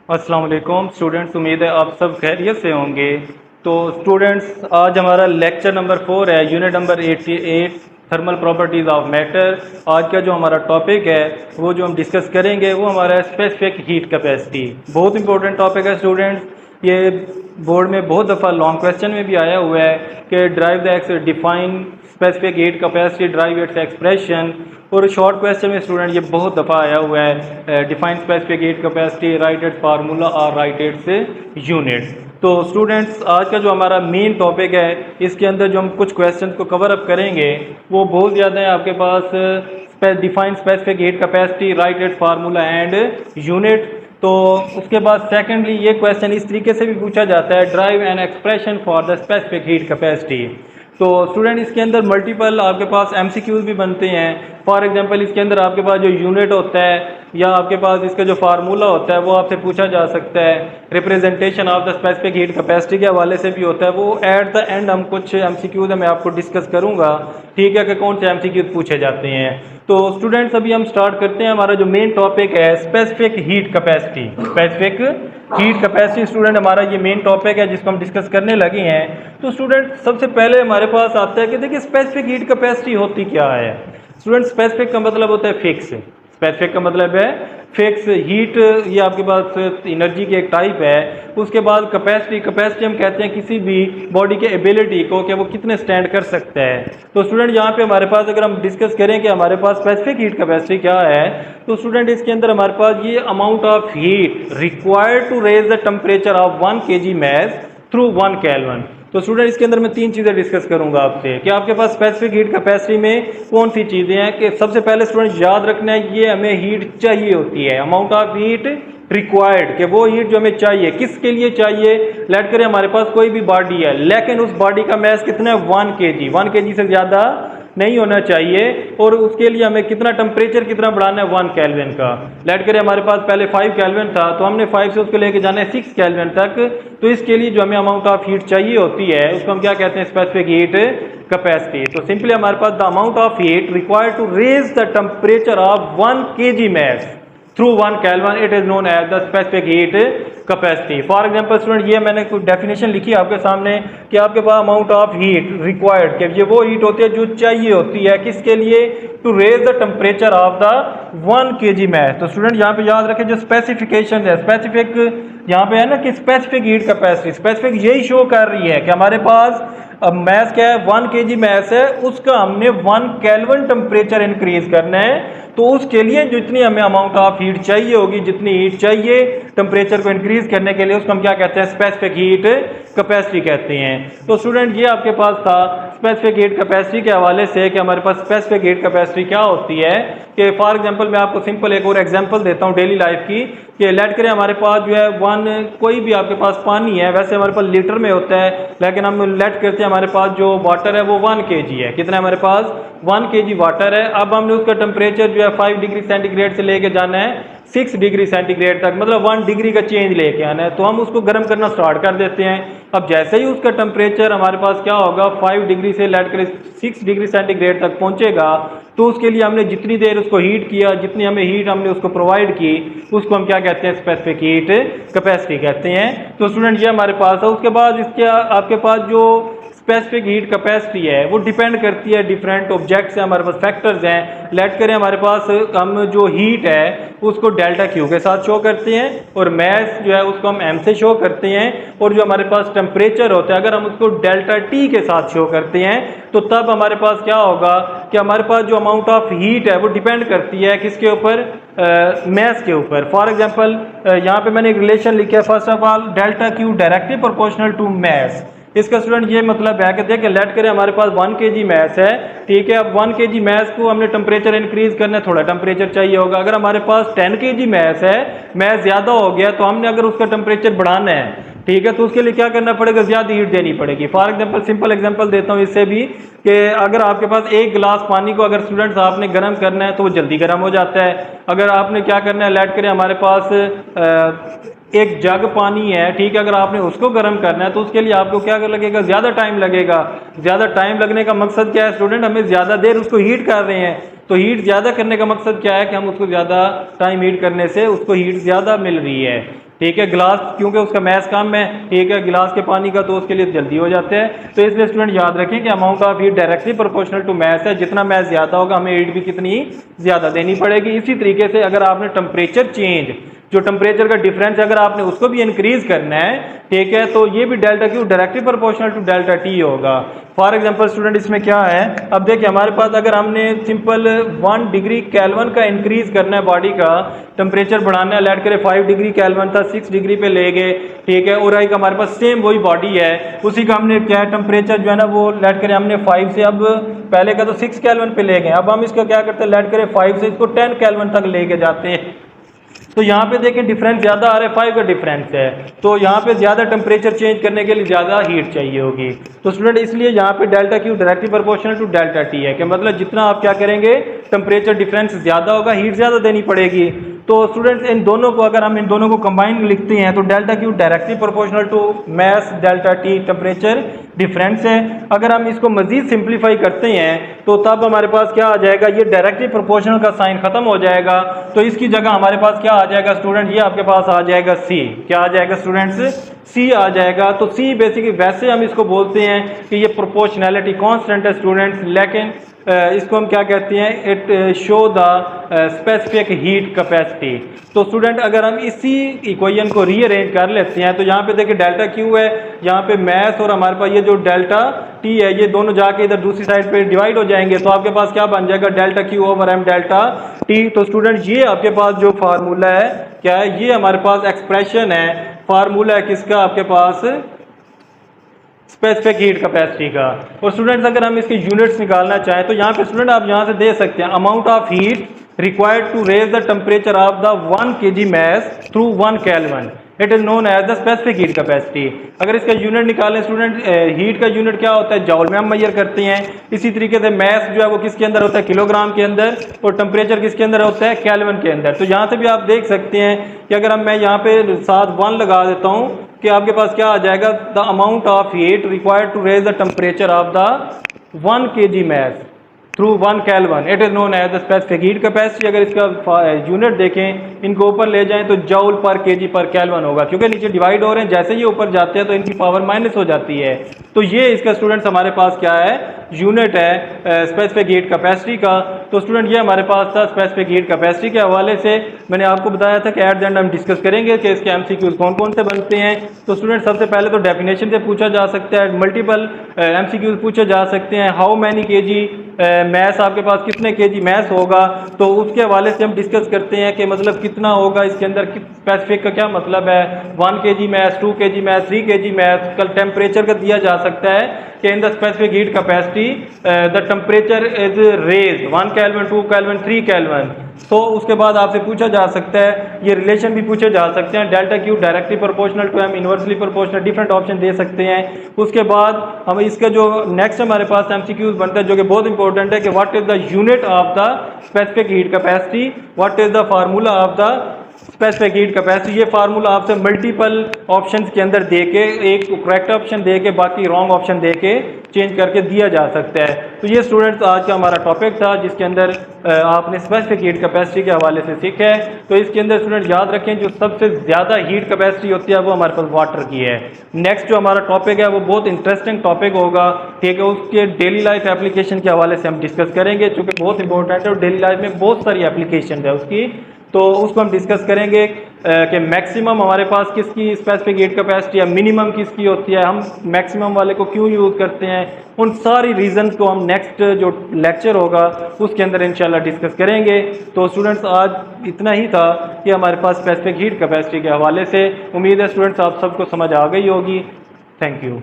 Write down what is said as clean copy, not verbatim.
अस्सलाम वालेकुम स्टूडेंट्स, उम्मीद है आप सब खैरियत से होंगे। तो स्टूडेंट्स, आज हमारा लेक्चर नंबर 4 है, unit number 88, thermal properties of matter. आज का जो हमारा टॉपिक है वो जो हम डिस्कस करेंगे वो हमारा स्पेसिफिक हीट कैपेसिटी। बहुत इंपॉर्टेंट टॉपिक है स्टूडेंट्स। ये बोर्ड में बहुत दफ़ा लॉन्ग क्वेश्चन में भी आया हुआ है कि drive the x define specific heat capacity, drive its expression. और शॉर्ट क्वेश्चन में स्टूडेंट ये बहुत दफ़ा आया हुआ है, define specific heat capacity, write its formula और राइट इट्स यूनिट। तो स्टूडेंट्स, आज का जो हमारा मेन टॉपिक है इसके अंदर जो हम कुछ क्वेश्चन को कवर अप करेंगे वो बहुत ज़्यादा है आपके पास। Define specific heat capacity, write its formula and unit. तो उसके बाद सेकेंडली ये क्वेश्चन इस तरीके से भी पूछा जाता है, drive an expression for the specific heat capacity. तो स्टूडेंट इसके अंदर मल्टीपल आपके पास एमसीक्यूज भी बनते हैं। फॉर एग्जांपल इसके अंदर आपके पास जो यूनिट होता है या आपके पास इसका जो फार्मूला होता है वो आपसे पूछा जा सकता है। Representation of the specific heat capacity के हवाले से भी होता है। वो एट द एंड हम कुछ एमसीक्यूज मैं आपको डिस्कस करूंगा, ठीक है, कि कौन से एमसीक्यूज पूछे जाते हैं। तो स्टूडेंट्स, अभी हम स्टार्ट करते हैं। हमारा जो मेन टॉपिक है specific heat capacity, specific heat capacity student हमारा ये मेन टॉपिक है जिसको हम डिस्कस करने लगे हैं। तो स्टूडेंट सबसे पहले हमारे पास आता है कि देखिए स्पेसिफिक हीट कैपेसिटी होती क्या है। स्टूडेंट, स्पेसिफिक का मतलब होता है फिक्स। स्पेसिफिक का मतलब है फिक्स। हीट ये आपके पास एनर्जी की एक टाइप है। उसके बाद कैपेसिटी, कैपेसिटी हम कहते हैं किसी भी बॉडी के एबिलिटी को कि वो कितने स्टैंड कर सकता है। तो स्टूडेंट यहाँ पे हमारे पास अगर हम डिस्कस करें कि हमारे पास स्पेसिफिक हीट कैपेसिटी क्या है, तो स्टूडेंट इसके अंदर हमारे पास ये amount of heat required to raise the temperature of 1 kg mass through 1 kelvin. तो स्टूडेंट इसके अंदर मैं 3 चीज़ें डिस्कस करूंगा आपसे कि आपके पास स्पेसिफिक हीट कैपेसिटी में कौन सी चीज़ें हैं। कि सबसे पहले स्टूडेंट याद रखना है ये हमें हीट चाहिए होती है, अमाउंट ऑफ हीट रिक्वायर्ड, कि वो हीट जो हमें चाहिए किसके लिए चाहिए। लेट करें हमारे पास कोई भी बॉडी है लेकिन उस बॉडी का मैस कितना है 1 kg, 1 kg से ज़्यादा नहीं होना चाहिए। और उसके लिए हमें कितना टेम्परेचर कितना बढ़ाना है 1 केल्विन का। लेट करें हमारे पास पहले 5 केल्विन था तो हमने 5 से उसको लेके जाना है 6 केल्विन तक। तो इसके लिए जो हमें अमाउंट ऑफ हीट चाहिए होती है उसको हम क्या कहते हैं, स्पेसिफिक हीट कैपेसिटी। तो सिंपली हमारे पास the amount of heat required to raise the temperature of 1 kg mass through 1 kelvin, it is known as the specific heat capacity. For example student ये मैंने कुछ डेफिनेशन लिखी है आपके सामने कि आपके पास अमाउंट ऑफ हीट रिक्वायर्ड, कि ये वो हीट होती है जो चाहिए होती है किसके लिए, to raise the temperature of the 1 kg mass। तो स्टूडेंट यहाँ पे याद रखें जो स्पेसिफिकेशन है, स्पेसिफिक यहाँ पे है ना कि स्पेसिफिक हीट कैपेसिटी, स्पेसिफिक यही शो कर रही है कि हमारे पास अब मैस क्या है 1 kg मैस है, उसका हमने 1 केल्विन टेम्परेचर इंक्रीज करना है। तो उसके लिए जितनी हमें अमाउंट ऑफ हीट चाहिए होगी, जितनी हीट चाहिए टेम्परेचर को इंक्रीज करने के लिए, उसको हम क्या कहते हैं, स्पेसिफिक हीट कैपेसिटी कहते हैं। तो स्टूडेंट ये आपके पास था स्पेसिफिक हीट कैपेसिटी के हवाले से कि हमारे पास स्पेसिफिक हीट कैपेसिटी क्या होती है। कि फॉर एग्जांपल मैं आपको सिंपल एक और एग्जांपल देता हूँ डेली लाइफ की, कि लेट करें हमारे पास जो है कोई भी आपके पास पानी है, वैसे हमारे पास लीटर में होता है लेकिन हम लेट करते हैं हमारे पास जो वाटर है वो 1 kg है। कितना है हमारे पास 1 kg वाटर है। अब हमने उसका टेम्परेचर जो है 5 डिग्री सेंटीग्रेड से लेके जाना है 6 डिग्री सेंटीग्रेड तक, मतलब 1 डिग्री का चेंज लेके आना है। तो हम उसको गर्म करना स्टार्ट कर देते हैं। अब जैसे ही उसका टेम्परेचर हमारे पास क्या होगा 5 डिग्री से लेट कर 6 डिग्री सेंटीग्रेड तक पहुंचेगा, तो उसके लिए हमने जितनी देर उसको हीट किया, जितनी हमें हीट हमने उसको प्रोवाइड की, उसको हम क्या कहते हैं, स्पेसिफिक हीट कैपेसिटी कहते हैं। तो स्टूडेंट ये हमारे पास है। उसके बाद इसके आपके पास जो स्पेसिफिक हीट कैपेसिटी है वो डिपेंड करती है डिफरेंट ऑब्जेक्ट से, हमारे पास फैक्टर्स हैं। लेट करें हमारे पास हम जो हीट है उसको डेल्टा क्यू के साथ शो करते हैं और मैस जो है उसको हम एम से शो करते हैं। और जो हमारे पास टेम्परेचर होता है अगर हम उसको डेल्टा टी के साथ शो करते हैं तो तब हमारे पास क्या होगा कि हमारे पास जो अमाउंट ऑफ हीट है वो डिपेंड करती है किसके ऊपर, मैस के ऊपर। फॉर एग्जांपल यहाँ पे मैंने एक रिलेशन लिखा है, first of all delta Q directly proportional to mass. इसका स्टूडेंट ये मतलब है कि देखिए लेट करें हमारे पास 1 kg मैस है, ठीक है। अब 1 kg मैस को हमने टेम्परेचर इंक्रीज करना है, थोड़ा टेम्परेचर चाहिए होगा। अगर हमारे पास 10 kg मैस है, मैस ज़्यादा हो गया, तो हमने अगर उसका टेम्परेचर बढ़ाना है, ठीक है, तो उसके लिए क्या करना पड़ेगा, ज़्यादा हीट देनी पड़ेगी। फॉर एग्जांपल सिंपल एग्जांपल देता हूँ इससे भी, कि अगर आपके पास एक गिलास पानी को अगर स्टूडेंट्स आपने गर्म करना है तो वो जल्दी गर्म हो जाता है। अगर आपने क्या करना है, लेट करें हमारे पास एक जग पानी है, ठीक है, अगर आपने उसको गर्म करना है तो उसके लिए आपको क्या लगेगा, ज़्यादा टाइम लगेगा। ज़्यादा टाइम लगने का मकसद क्या है स्टूडेंट, हमें ज़्यादा देर उसको हीट कर रहे हैं। तो हीट ज़्यादा करने का मकसद क्या है कि हम उसको ज़्यादा टाइम हीट करने से उसको हीट ज़्यादा मिल रही है, ठीक है। ग्लास क्योंकि उसका मैस कम है, ठीक है, गिलास के पानी का, तो उसके लिए जल्दी हो जाते हैं। तो इसलिए स्टूडेंट याद रखें कि amount of heat directly proportional to mass है। जितना मैस ज़्यादा होगा हमें हीट भी कितनी ज़्यादा देनी पड़ेगी। इसी तरीके से अगर आपने टेम्परेचर चेंज, जो टेम्परेचर का डिफरेंस अगर आपने उसको भी इंक्रीज करना है, ठीक है, तो ये भी delta Q directly proportional to delta T होगा। फॉर एग्जांपल स्टूडेंट इसमें क्या है, अब देखिए हमारे पास अगर हमने सिंपल 1 डिग्री केल्विन का इंक्रीज करना है, बॉडी का टेम्परेचर बढ़ाना है, लेट करें 5 डिग्री केल्विन था 6 डिग्री पे ले गए, ठीक है, और एक हमारे पास सेम वही बॉडी है, उसी का हमने क्या टेम्परेचर जो है ना वो लेट करें हमने 5 से, अब पहले का तो 6 केल्विन पे ले गए, अब हम इसका क्या करते हैं, लेट करें 5 से इसको 10 केल्विन तक लेके जाते हैं। तो यहाँ पे देखें डिफरेंस ज़्यादा आ रहा है, 5 का डिफरेंस है, तो यहाँ पे ज़्यादा टेम्परेचर चेंज करने के लिए ज़्यादा हीट चाहिए होगी। तो स्टूडेंट इसलिए यहाँ पे delta Q directly proportional to delta T है, कि मतलब जितना आप क्या करेंगे टेम्परेचर डिफरेंस ज़्यादा होगा, हीट ज़्यादा देनी पड़ेगी। तो स्टूडेंट्स इन दोनों को अगर हम इन दोनों को कंबाइन लिखते हैं तो delta Q directly proportional to mass delta T temperature difference है। अगर हम इसको मजीद सिंप्लीफाई करते हैं तो तब हमारे पास क्या आ जाएगा, ये डायरेक्टली प्रोपोर्शनल का साइन खत्म हो जाएगा, तो इसकी जगह हमारे पास क्या आ जाएगा स्टूडेंट, ये आपके पास आ जाएगा सी। क्या आ जाएगा स्टूडेंट्स, सी आ जाएगा। तो सी बेसिकली वैसे हम इसको बोलते हैं कि ये प्रोपोर्शनैलिटी कांस्टेंट है स्टूडेंट्स, लेकिन इसको हम क्या कहते हैं, it show the specific heat capacity. तो स्टूडेंट अगर हम इसी इक्वेशन को रीअरेंज कर लेते हैं तो यहाँ पे देखिए डेल्टा क्यू है, यहाँ पे मैस और हमारे पास ये जो डेल्टा टी है, ये दोनों जाके इधर दूसरी साइड पे डिवाइड हो जाएंगे, तो आपके पास क्या बन जाएगा, delta Q over M delta T. तो स्टूडेंट ये आपके पास जो फार्मूला है क्या है, ये हमारे पास एक्सप्रेशन है, फार्मूला है किसका, आपके पास स्पेसिफिक हीट कैपेसिटी का। और स्टूडेंट्स अगर हम इसके यूनिट्स निकालना चाहें तो यहाँ पे स्टूडेंट आप यहाँ से दे सकते हैं, amount of heat required to raise the temperature of the 1 kg mass through 1 kelvin, it is known as the specific heat capacity. अगर इसका यूनिट निकालें स्टूडेंट, हीट का यूनिट क्या होता है, जॉल में हम मेजर करते हैं। इसी तरीके से मैस जो है वो किसके अंदर होता है, किलोग्राम के अंदर, और टेम्परेचर किसके अंदर होता है, केल्विन के अंदर। तो यहाँ से भी आप देख सकते हैं कि अगर मैं यहाँ पे साथ 1 लगा देता हूँ कि आपके पास क्या आ जाएगा, the amount of heat required to raise the temperature of the 1 kg mass through 1 kelvin, it is known as the specific heat capacity. अगर इसका यूनिट देखें, इनको ऊपर ले जाएं तो जूल पर केजी पर केल्विन होगा, क्योंकि नीचे डिवाइड हो रहे हैं, जैसे ये ऊपर जाते हैं तो इनकी पावर माइनस हो जाती है। तो ये इसका स्टूडेंट्स हमारे पास क्या है, यूनिट है स्पेसिफिक हीट कैपेसिटी का। तो स्टूडेंट ये हमारे पास था स्पेसिफिक हीट कैपेसिटी के हवाले से। मैंने आपको बताया था कि एट द एंड हम डिस्कस करेंगे कि इसके एमसीक्यूज कौन कौन से बनते हैं। तो स्टूडेंट सबसे पहले तो डेफिनेशन से पूछा जा सकता है, मल्टीपल एमसीक्यूज पूछे जा सकते हैं, हाउ मैनी केजी मैस, आपके पास कितने केजी मैस होगा, तो उसके हवाले से हम डिस्कस करते हैं कि मतलब कितना होगा इसके अंदर, स्पेसिफिक का क्या मतलब है, 1 kg mass, 2 kg mass, 3 kg mass. कल टेम्परेचर का दिया जा सकता है कि in the specific heat capacity the temperature is raise 1 kelvin, 2 kelvin, 3 kelvin. तो उसके बाद आपसे पूछा जा सकता है, ये रिलेशन भी पूछे जा सकते हैं, delta Q directly proportional to M, inversely proportional, different option दे सकते हैं। उसके बाद हम इसका जो नेक्स्ट हमारे पास एमसीक्यूज बनता है जो कि बहुत इंपॉर्टेंट है कि what is the unit of the specific heat capacity, what is the formula of the specific heat capacity. ये फार्मूला आपसे मल्टीपल ऑप्शंस के अंदर देके, एक करेक्ट ऑप्शन देके बाकी रॉन्ग ऑप्शन देके चेंज करके दिया जा सकता है। तो ये स्टूडेंट्स आज का हमारा टॉपिक था जिसके अंदर आपने स्पेसिफिक हीट कैपेसिटी के हवाले से सीखा है। तो इसके अंदर स्टूडेंट याद रखें जो सबसे ज़्यादा हीट कैपेसिटी होती है वो हमारे पास वाटर की है। नेक्स्ट जो हमारा टॉपिक है वो बहुत इंटरेस्टिंग टॉपिक होगा, ठीक है, उसके डेली लाइफ एप्लीकेशन के हवाले से हम डिस्कस करेंगे, चूँकि बहुत इंपॉर्टेंट है और डेली लाइफ में बहुत सारी एप्लीकेशन है उसकी, तो उसको हम डिस्कस करेंगे कि मैक्सिमम हमारे पास किसकी स्पेसिफिक हीट कैपेसिटी है, मिनिमम किसकी होती है, हम मैक्सिमम वाले को क्यों यूज़ करते हैं, उन सारी रीज़न को हम नेक्स्ट जो लेक्चर होगा उसके अंदर इंशाल्लाह डिस्कस करेंगे। तो स्टूडेंट्स आज इतना ही था कि हमारे पास स्पेसिफिक हीट कैपेसिटी के हवाले से। उम्मीद है स्टूडेंट्स आप सबको समझ आ गई होगी। Thank you.